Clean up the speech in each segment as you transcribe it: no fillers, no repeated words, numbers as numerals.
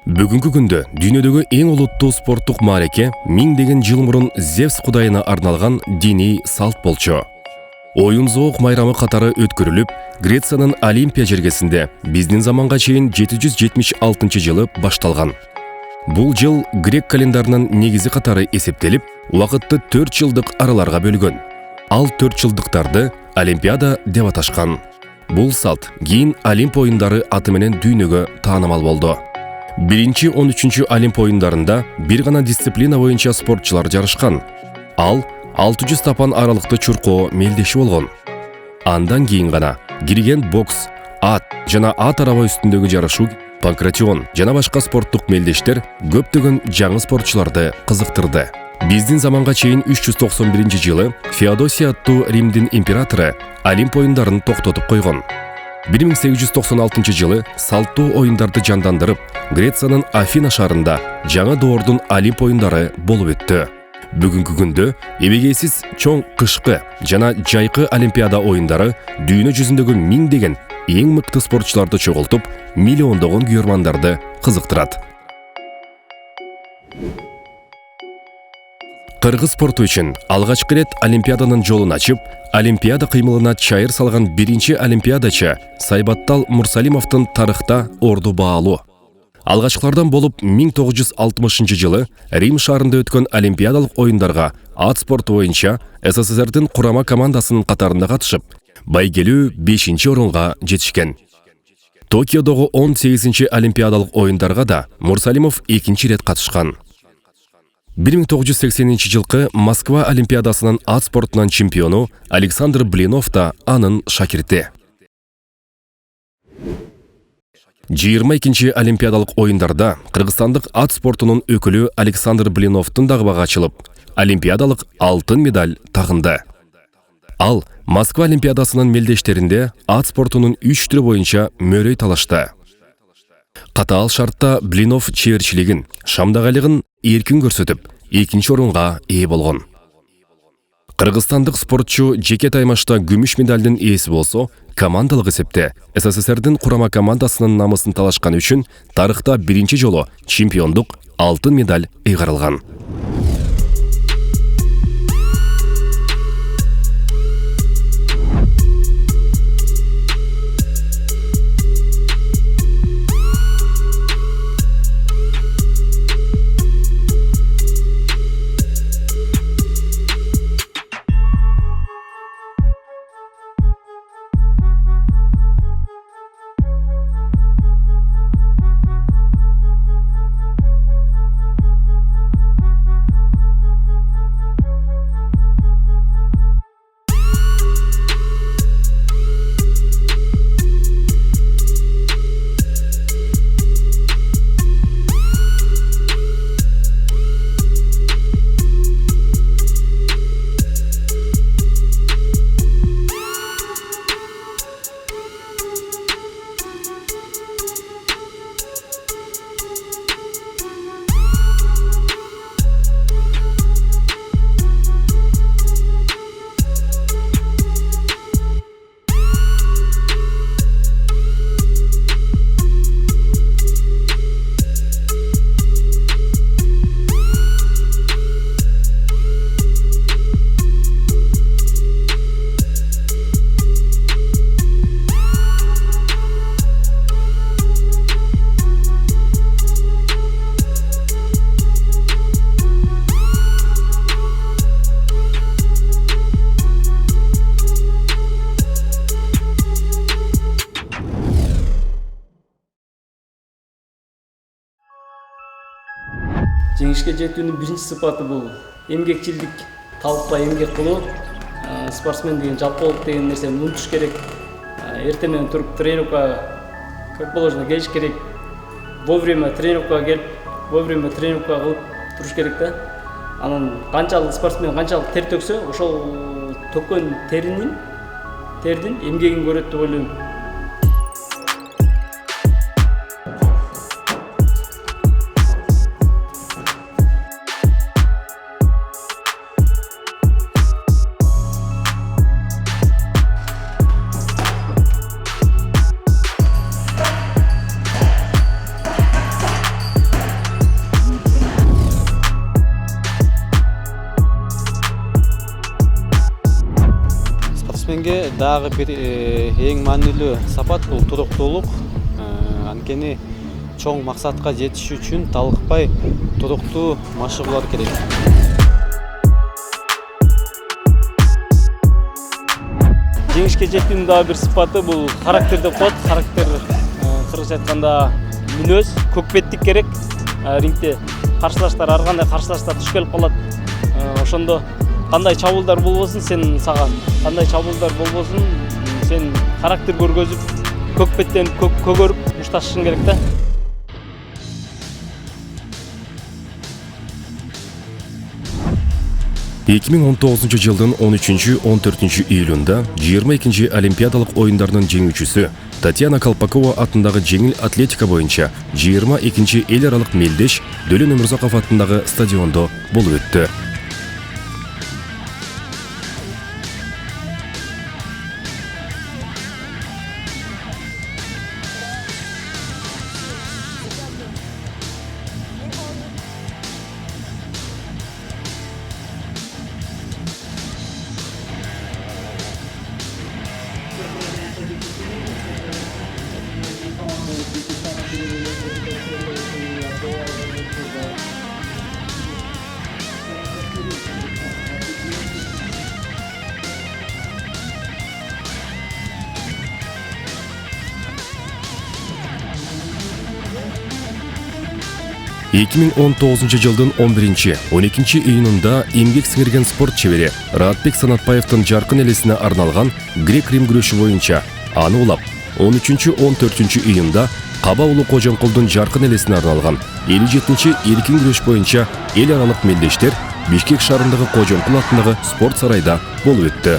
Бүгүнкү күндө дүйнөдөгү эң улуттуу спорттук маареке миңдеген жыл мурун Зевс кудайына арналган диний салт болчу. Оюн зоок майрамы катары өткөрүлүп, Грециянын Олимпия жергесинде биздин заманга чейин 776-жылы башталган. Бул жыл грек календарынын негизи катары эсептелип, убакытты 4 жылдык араларга бөлгөн. Ал 4 жылдыктарды Олимпиада деп аташкан. Бул салт кийин Олимп оюндары аты менен дүйнөгө таанымал болду. 1-13 Олимп оюндарында бир гана дисциплина боюнча спортчулар жарышкан. Ал 600 тапан аралыкты чуркоо мелдеши болгон. Андан кийин гана кирген бокс, ат жана ат араба үстүндөгү жарышуу, панкратион жана башка спорттук мелдештер көптөгөн жаңы спортчуларды кызыктырды. Биздин заманга чейин 391-жылы Феодосий аттуу Римдин императору Олимп оюндарын токтотуп койгон. 1896-жылы салттуу оюндарды жандандырып, Грециянын Афина шаарында жаңы доордун Олимп оюндары болуп өттү. Бүгүнкү күндө эбегейсиз чоң кышкы жана жайкы Олимпиада оюндары дүйнө жүзүндөгү миңдеген эң мыкты спортчуларды чогултуп, миллиондогон күйөрмандарды кызыктырат. Кыргыз спорту үчүн алгачкы рет Олимпиаданын жолун ачып, Олимпиада кыймылына чайыр салган биринчи олимпиадачы Сайбаттал Мурсалимовдун тарыхта орду баалуу. Алгачкылардан болуп 1960-жылы Рим шаарында өткөн Олимпиадалык оюндарга ат спорту боюнча СССРдин курама командасынын катарында катышып, байгелүү 5-орунга жетишкен. Токиодогу 18-ci Олимпиадалык оюндарга да Мурсалимов 2 рет катышкан. 1980-жылкы Москва Олимпиадасынын ат спортунан чемпиону Александр Блинов да анын шакирти. 22-ci Олимпиадалык оюндарда Кыргызстандык ат спортунун өкүлү Александр Блиновдун дагы бага ачылып, олимпиадалык алтын медаль тагынды. Ал Москва Олимпиадасынын мелдештеринде ат спортунун 3 түрү боюнча мөрөй талашты. Катаал шартта Блинов чеберчилигин, шамдагалыгын эркин көрсөтүп, 2-орунга ээ болгон. Кыргызстандык спортчу жеке таймашта күмүш медалдын ээси болсо, командалык эсепте СССРдин курама командасынын намысын талашкан үчүн тарыхта биринчи жолу чемпиондук алтын медаль ыйгарылган. Жеңишке жетүүнүн биринчи сыпаты бул эмгекчилдик, талыкпай эмгек кылуу. Спортсмен деген жалпоолук деген нерсени унутуш керек. Эртең менен туруп тренировкага как положено келиш керек. Вовремя тренировкага келип, вовремя тренировка кылып туруш керек да. Анан канчалык спортсмен канчалык тер төксө, ошол төккөн тердин эмгегин көрөт деп ойлойм. спортсменге дагы бир эң маанилүү сапат бул туруктуулук. Анткени чоң максатка жетиш үчүн талыкпай туруктуу машыгуулар керек. Жеңишке жетүүнүн дагы бир сыпаты бул характер деп коет. Характер кыргызча айтканда мүнөз, көкпеттик керек. Рингде каршылаштар ар кандай каршылаштар туш келип калат. Ошондо кандай чабуулдар болбосун, сен сага кандай чабуулдар болбосун, сен характер көргөзүп, көкпеттен көгөрүп мушташышың керек да. Эки миң 19 жылдын 13-14 июлунда 22 Олимпиадалык оюндарынын жеңүүчүсү Татьяна Колпакова атындагы жеңил атлетика боюнча 22 эл аралык мелдеш Дөлөн Өмүрзаков атындагы стадиондо болуп өттү. Эки миң 19 жылдын 11-12 июнунда эмгек сиңирген спорт чебери Раатбек Санатбаевдин жаркын элесине арналган грек-рим күрөшү боюнча аны улап, 13-14 июнда Каба Улуу Кожомкулдун жаркын элесине арналган 57-чи эркин күрөш боюнча эл аралык мелдештер Бишкек шаарындагы Кожомкул атындагы спорт сарайда болуп өттү.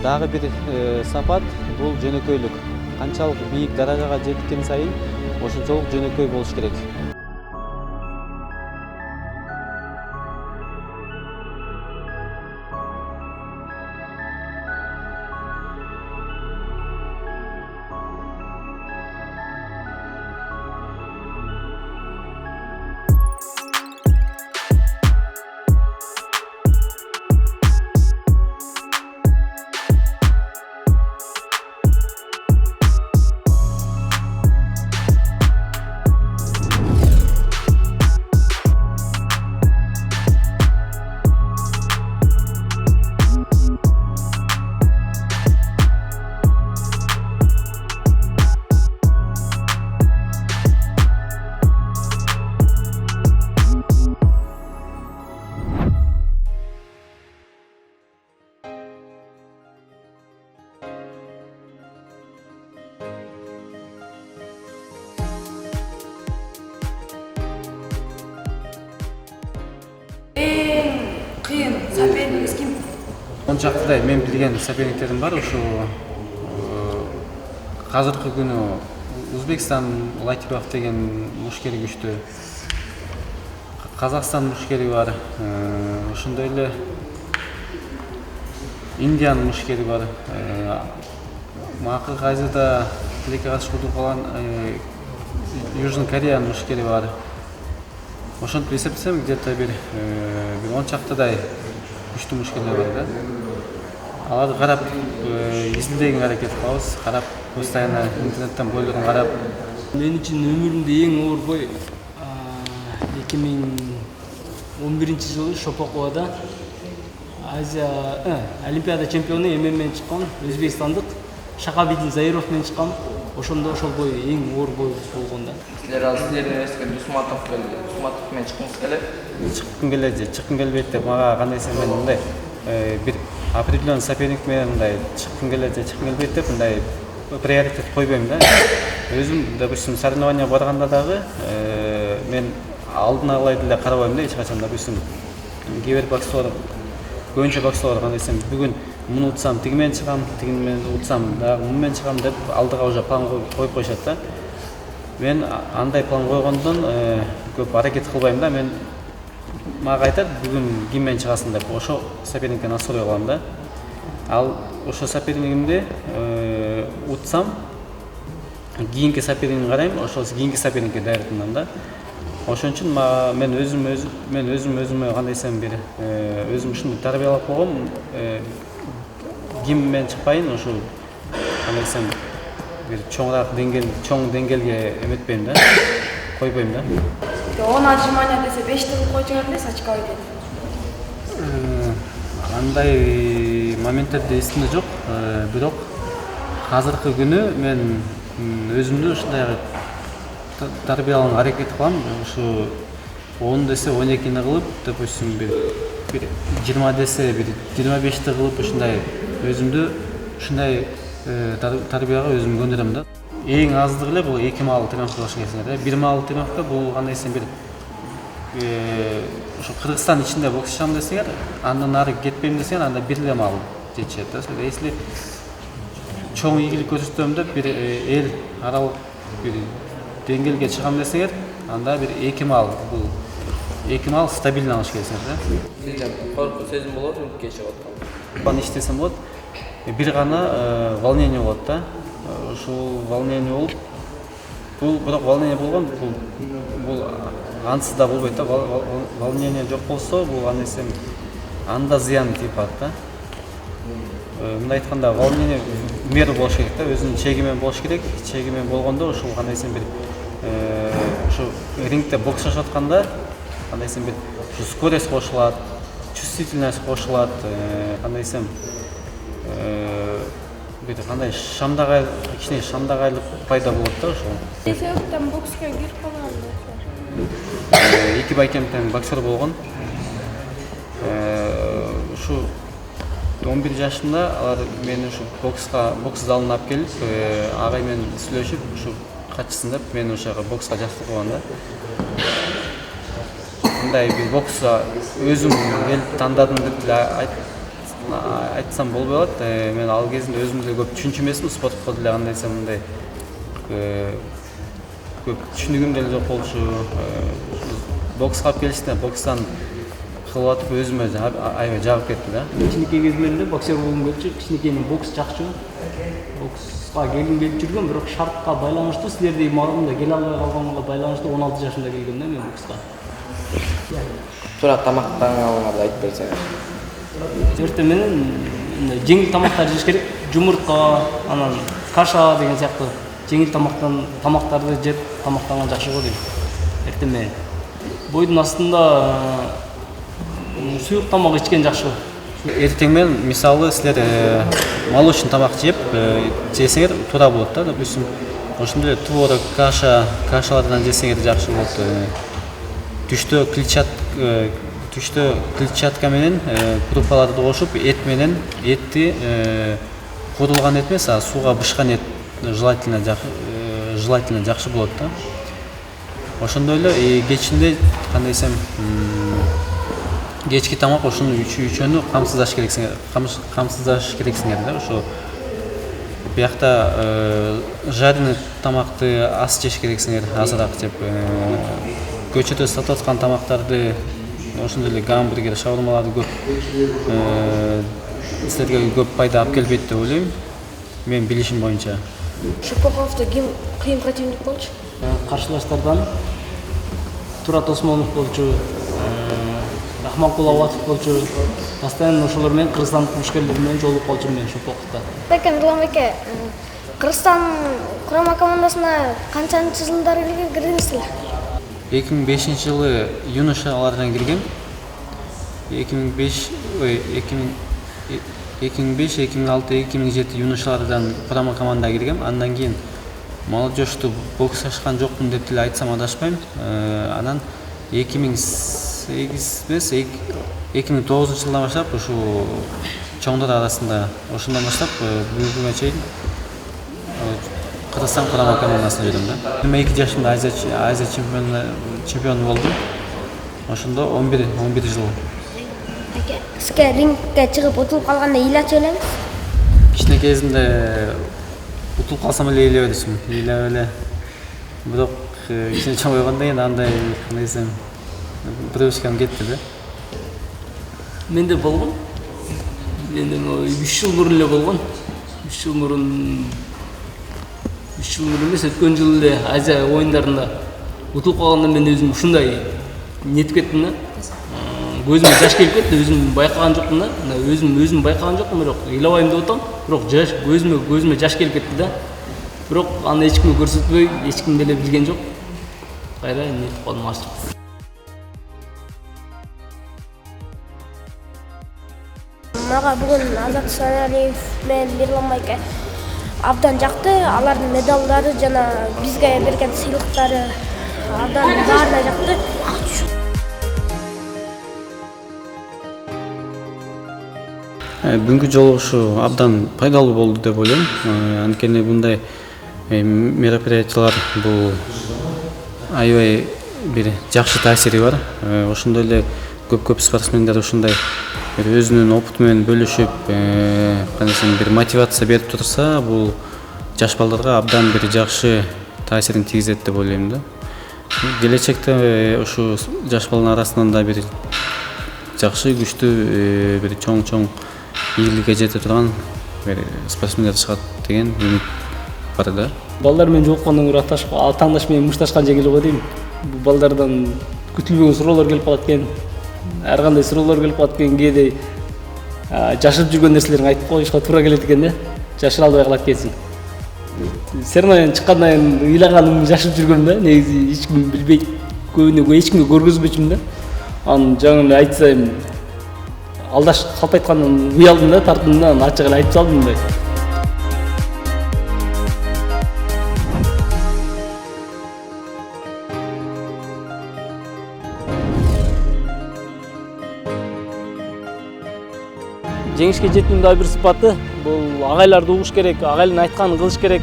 Дагы бир сапат бул жөнөкөйлүк. Канчалык бийик даражага жеткен сайын ошончолук жөнөкөй болуш керек. Кыйын соперниктиңиз ким? Он жактыдай мен билген соперниктерим бар. Ошо азыркы күнү Өзбекстан Латипов деген мушкери күчтүү. Казакстан мушкери бар. Ошондой эле Индиан мушкери бар. Макы кайзыда тилекке катышып калган Южный Корея мушкери бар. Ошентип эсептесем, где-то бир 10 чактыдай күчтүү мушкерлер бар да. Аларды карап, изилдегенге аракет кылабыз, карап, постоянно интернеттен бойлорун карап. Мен үчүн өмүрүмдө эң оор бой 2011 жылы Шопаковада Азия Олимпиада чемпиону ММА чыккан өзбекстандык Шакабидин Заиров менен чыккан. Ошондо ошол бой эң оор бой болгон да. Силердин эске Дусматов менен чыккыңыз келет? Чыккым келет же, чыккым келбейт деп мага кандай десем мен мындай бир определенный соперник менен мындай чыккым келет же чыккым келбейт деп мындай приоритет койбойм да. Өзүм, допустим, соревнования барганда дагы мен алдын ала деле карабайм да эч качан. Допустим, кээ бир боксерлор, көбүнчө боксерлор кандай десем, бүгүн муну утсам тиги менен чыгам, тиги менен утсам дагы муну менен чыгам деп алдыга уже план коюп коюшат да. Мен андай план койгондон көп аракет кылбайм да. Мен мага айтат, бүгүн ким менен чыгасың деп, ошо соперниктен настрой кылам да. Ал ошо сопернигимди утсам, кийинки сопернигимди карайм, ошол кийинки соперникке даярданам да. Ошон үчүн мен өзүмө кандай десем бир өзүм ушундай тарбиялап койгом, ким менен чыкпайын, ошо кандай десем бир чоң деңгээлге эметпейм да, койбойм да. 10 отжимания десе 5 кылып койчуңар элес очковой деп. Андай моменттерде эсимде жок, бирок азыркы күнү мен өзүмдү ушундай тарбиялаганга аракет кылам. Ушу 10 десе 12-ни кылып, допустим, бир 20 десе бир 25-ти кылып ушундай өзүмдү ушундай тарбияга өзүм көндүрөм да. Эң аздыгы эле бул 2 маал тренировка кылыш керек. 1 маал тренировка бул кандай десем бир ошо Кыргызстан ичинде бокс чыгам десеңер, андан ары кетпейм десеңер, анда 1 маал жетишет да. Если чоң ийгилик көрсөтөм деп бир эл аралык бир деңгээлге чыгам десеңер, анда бир 2 маал, бул 2 маал стабилдүү алыш керек да. Коркуу сезим болот, үмүткө чыгып аткан. Бан иштесем болот. Бир гана волнение болот да. Ушул волнение болуп, бул бирок волнение болгон, бул ансыз да болбойт да. Волнение жок болсо, бул андай десем анда зыян тийип атат да. Мындай айтканда, волнение мера болуш керек да, өзүнүн чеги менен болуш керек. Чеги менен болгондо ушул кандай десем бир ушу рингде боксшашып атканда кандай десем бир скорость кошулат, чувствительность кошулат, кандай десем бир кандай кичине шамдагайлык пайда болот да ошол. Себептен бокско кирип калган. Эки байкем тең боксер болгон. Ушу 11 жашымда алар мени ушу бокс залына алып келип, агай менен сүйлөшүп, ушу катчысын деп мени ошого бокска жактырып койгон да. Мындай бир бокска өзүм келип тандадым деп деле айтсам болбой калат. Мен ал кезинде өзүмдү көп түшүнчү эмесмин, спортко деле кандай десем мындай көп түшүнүгүм деле жок болчу. Бокска алып келиште бокстан кылып атып өзүмө аябай жагып кетти да. Кичинекей кезимде боксер болгум келчү, кичинекейден бокс жакчу. Бокска келгим келип жүргөн, бирок шартка байланыштуу, силердей маалымда келе албай калганга байланыштуу 16 жашымда келгем да мен бокска. Туура тамактанганыңарды айтып берсеңиз. Эртең менен жеңил тамактар жеш керек. Жумуртка, анан каша деген сыяктуу жеңил тамактарды жеп тамактанган жакшы го дейм. Эртең менен. Бойдун астында суюк тамак ичкен жакшы. Эртең менен мисалы силер молочный тамак жесеңер туура болот да. Допустим, ошондой эле творог, кашалардан жесеңер жакшы болот. Түштө клетчатка менен крупаларды кошуп, этти куудулган эт эмес, сууга бышкан эт желательно жакшы болот да. Ошондой эле кечинде кандай десем кечки тамак ошону үчөөнү камсыздаш керексиңер да. Ошо биякта жареный тамакты аз жеш керексиңер, азыраак жеп. Көчөдө сатып аткан тамактарды, ошондой эле гамбургер, шаурмаларды көп силерге көп пайда алып келбейт деп ойлойм. Мен билишим боюнча. Шипоковдо ким кыйын противник болчу? Каршылаштардан Турат Осмонов болчу, Рахманкул Абатов болчу. Постоянно ошолор менен Кыргызстан мушкерлери менен жолугуп калчумун мен Шипоковдо. Нурлан беке, Кыргызстан курама командасына канчанчы жылдары кирдиңиз? 2005-жылы юношалардан киргем. 2005, 2006, 2007 юношалардан курама командага киргем. Андан кийин молодежьту бокс ашкан жокмун деп деле айтсам адашпайм. Анан 2008 Сегиз эмес, 2009 жылдан баштап ушул чоңдор арасында ошондон баштап бүгүнкү күнгө чейин Кыргызстан курама командасында жүрөм да. 22 жашымда Азия чемпиону болдум. Ошондо 11 жыл. Сизге рингке чыгып утулуп калганда ыйлачу элеңиз? Кичине кезинде утулуп калсам эле ыйлап элечмин. Ыйлап эле. Бирок кичине чоңойгондон кийин андай кандай десем привычкам кетти да. Менде болгон. Менде 3 жыл мурун эле болгон. 3 жыл мурун эмес, өткөн жылы эле Азия оюндарында утулуп калганда мен өзүм ушундай нетип кеттим да. Көзүмө жаш келип кетти, өзүм байкаган жокмун да. Өзүм байкаган жокмун, бирок ыйлабайм деп атам. Бирок көзүмө жаш келип кетти да. Бирок аны эч кимге көрсөтпөй, эч ким деле билген жок. Кайра нетип калдым ачык. Мага бүгүн Азат Саналиев менен Мирлан майке абдан жакты. Алардын медалдары жана бизге берген сыйлыктары абдан баарына жакты. Бүгүнкү жолугушуу абдан пайдалуу болду деп ойлойм. Анткени мындай мероприятиялар бул аябай бир жакшы таасири бар. Ошондой эле көп спортсмендер ушундай өзүнүн опыту менен бөлүшүп, кандайсың бир мотивация берип турса, бул жаш балдарга абдан бир жакшы таасирин тийгизет деп ойлойм да. Келечекте ушу жаш балдын арасынан да бир жакшы, күчтүү, бир чоң ийгиликке жете турган бир спортсмендер чыгат деген үмүт бар да. Балдар менен жолуккандан көрө таңдаш менен мушташкан жеңил го дейм. Бул балдардан күтүлбөгөн суроолор келип калат экен. Ар кандай суроолор келип калат экен, кээде жашырып жүргөн нерселерин айтып коюшка туура келет экен да. Жашыра албай калат экенсиң. Сермайдан чыккандан кийин ыйлаганымды жашырып жүргөм да. Негизи эч ким билбейт. Көбүнө эч кимге көргөзбөчүмүн да. Аны жаңы эле айтсам алдаш калп айткандан уялдым да, тартындым да, ачык эле айтып салдым мындай. Жеңишке жетүүнүн дагы бир сыпаты бул агайларды угуш керек, агайлын айтканын кылыш керек.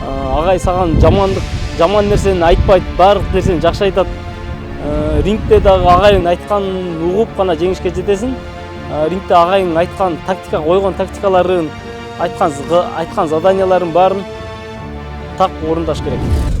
Агай саган жаман нерсени айтпайт, баардык нерсени жакшы айтат. Рингте дагы агайдын айтканын угуп гана жеңишке жетесиң. Рингте агайдын айткан койгон тактикаларын, айткан заданияларын баарын так орундаш керек.